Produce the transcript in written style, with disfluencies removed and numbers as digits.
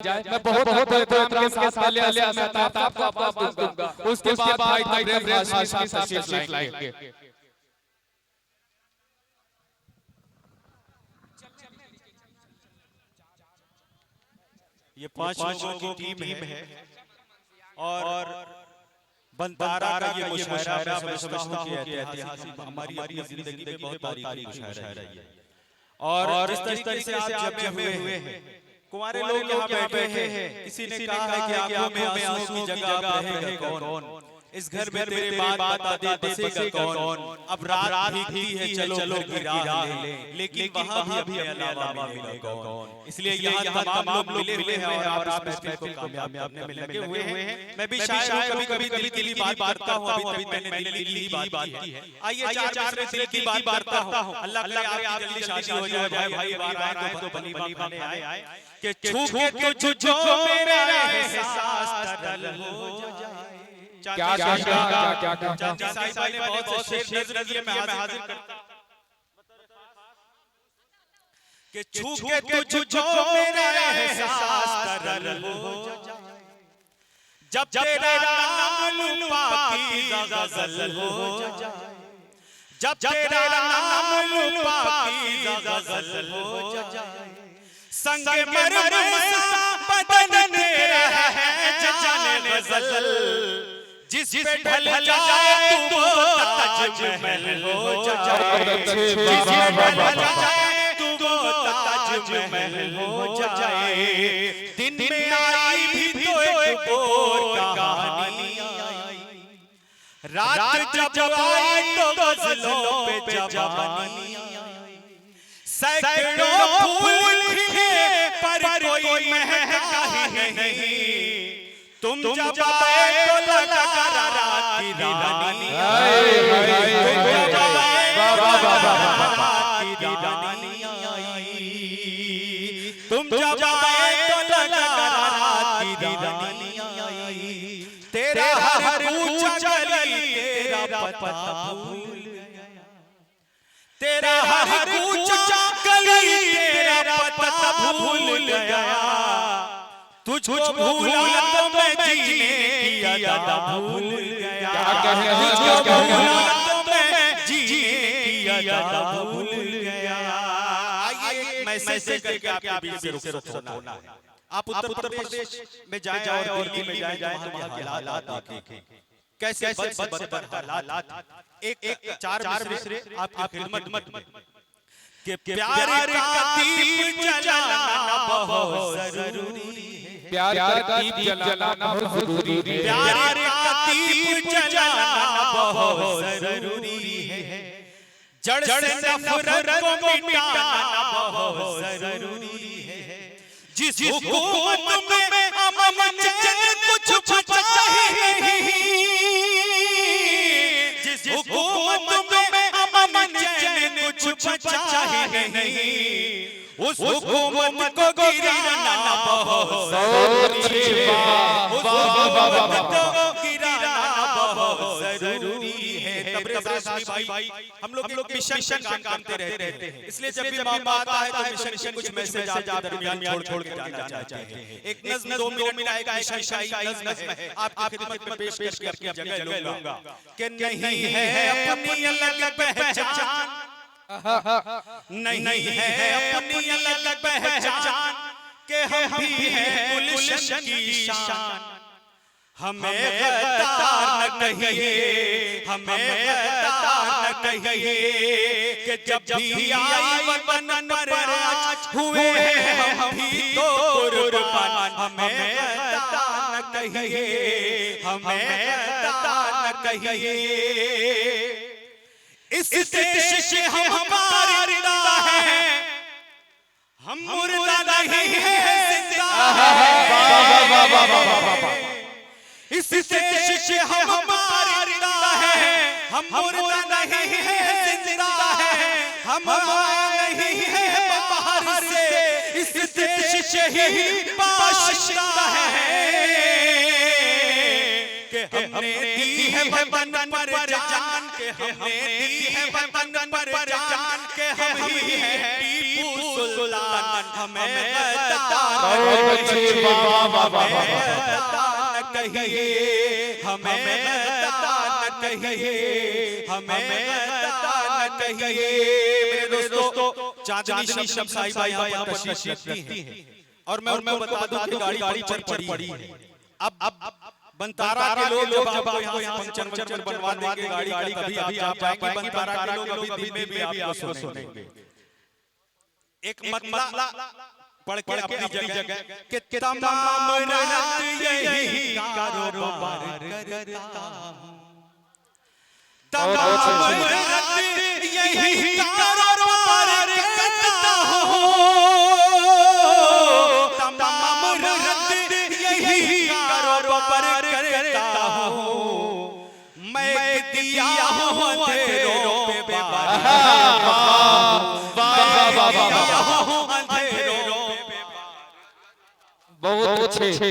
मैं बहुत एहतराम के साथ पहले आपको आवाज दूंगा, उसके बाद भाई तब्रेज़ हाशमी तशरीफ लाएंगे। ये 5 लोगों की टीम है और बनतारा का ये मुशायरा मैं समझता हूं कि ऐतिहासिक हमारी जिंदगी में बहुत तारीखी मुशायरा है ये। और जिस तरीके से आप जमे हुए हैं, कुंवारे लोग यहाँ बैठे हैं, किसी ने कहा है कि आंखों में आंसू की जगह रहेगा कौन, इस घर में तेरे बात बता दे बसेगा कौन, अब रात भी है चलो की राह ले, लेकिन वहाँ भी अलावा मिलेगा कौन। इसलिए यहाँ तमाम लोग मिले हैं और आप इस महफिल को कामयाब करने में लगे हुए हैं। मैं भी शायद कभी दिल की बात करता हूँ, अभी मैंने दिल की बात की है। आइए चार में दिल की बात करता हूँ। अल्लाह करे आपकी शादी हो जाए भाई, बार तो भली भाली आए कि छू के तुझको मेरा एहसास तरल हो जाए। क्या साहिब ने बहुत से शेर नजरिए में हाजिर करता कि छू के तुझको मेरा एहसास तरल हो जाए, जब तेरा नाम लूं पाकीज़ा गज़ल हो जाए, जब तेरा नाम लूं पाकीज़ा गज़ल हो जाए, संगे मरमर बदन तेरा है जाने गज़ल, जिस पे ढल जाए तू वो ताजमहल हो जाए, जिस पे ढल जाए तू वो ताजमहल हो जाए। दिन में आई भी तो एक और कहानी आई, रात जब आई तो गज़लों पे जवानी आई, सैकड़ों फूल खिले पर कोई महका ही नहीं, तुम जब आए तो लगा रात की रानी आई, तुम जब आए रात की रानी आई, तुम जब आए तो लगा रात की रानी आई। तेरा हर ऊंचा गली तेरा पता भूल गया, तेरा हर ऊंचा गली तेरा पता भूल गया, तुझको भूला तो मैं जीने की अदा भूल गया, तुझको भूला तो मैं जीने की अदा भूल गया। आइए मैसेज करके आपके बीच से रुख होना है। आप उत्तर प्रदेश में जाएं और दिल्ली में जाएं तो वहाँ के हालात देखें, कैसे बदतर हालात। एक चार मिसरे आपकी खिदमत में कि प्यार का दीप जलाना बहुत जरूरी है, प्यार का दीप जलाना बहुत जरूरी है, प्यार का दीप जलाना बहुत जरूरी है, जड़ से नफरत को मिटाना बहुत जरूरी है, जिस हुकूमत में अमन चैन कुछ बचा ही नहीं, जिस हुकूमत में अमन चैन कुछ बचा ही नहीं, उस हुकूमत को गिराना बहुत जरूरी है, उस हुकूमत को गिराना बहुत जरूरी है। तब्रेज़ हाशमी भाई हम लोग मिशन कामते रहते हैं, इसलिए जब भी मौका आता है तो मिशन के कुछ मैसेज आप दरमियान छोड़ के जाना चाहते हैं। एक नज़्म 2 मिनट का एक शायरी नज़्म है, आपकी खिदमत में पेश करके अपनी जगह लूंगा कि नहीं है अपनी अलग पहचान, नहीं है अपनी अलग पहचान, के हम भी हैं गुलशन की शान, हमें गद्दार न कहिए, हमें गद्दार न कहिए, कि जब भी आई वतन पर आज हुए हम भी तो कुर्बान, हमें गद्दार न कहिए, हमें गद्दार न कहिए। इस देश से हम मुर्दा है, हम मुर्दा नहीं है जिंदा है, इस देश से हम मुर्दा है, हम मुर्दा नहीं है जिंदा है, हम नहीं है बाहर से, इस देश से ही बाशिंदा है, कि हमने दी है वतन पर जान, के हमने दी है वतन पर जान, के हम ही हैं टीपू सुल्तान हमें गद्दार बहुत अच्छी, वाह वाह वाह न कहिए, हमें गद्दार न कहिए, हमें गद्दार न कहिए। मेरे दोस्तों, चांदनी शमशाई भाई यहाँ पर तशरीफ रखती हैं और मैं उनको बता दूं कि गाड़ी पड़ी है। अब बनतारा के लोग जब आपको यहाँ पंक्चर बनवा देंगे गाड़ी कभी आप जाएंगे बनतारा के लोग अभी दिन में भी आपको सुनेंगे। एक मतला पढ़ के अपनी जगह कि तमाम रात यही कारोबार करता हूँ, तमाम रात यही कारोबार करता हूँ, तमाम रात यही कारोबार करता हूँ। मैं दिया हूँ अंधेरों पे बहुत अच्छे।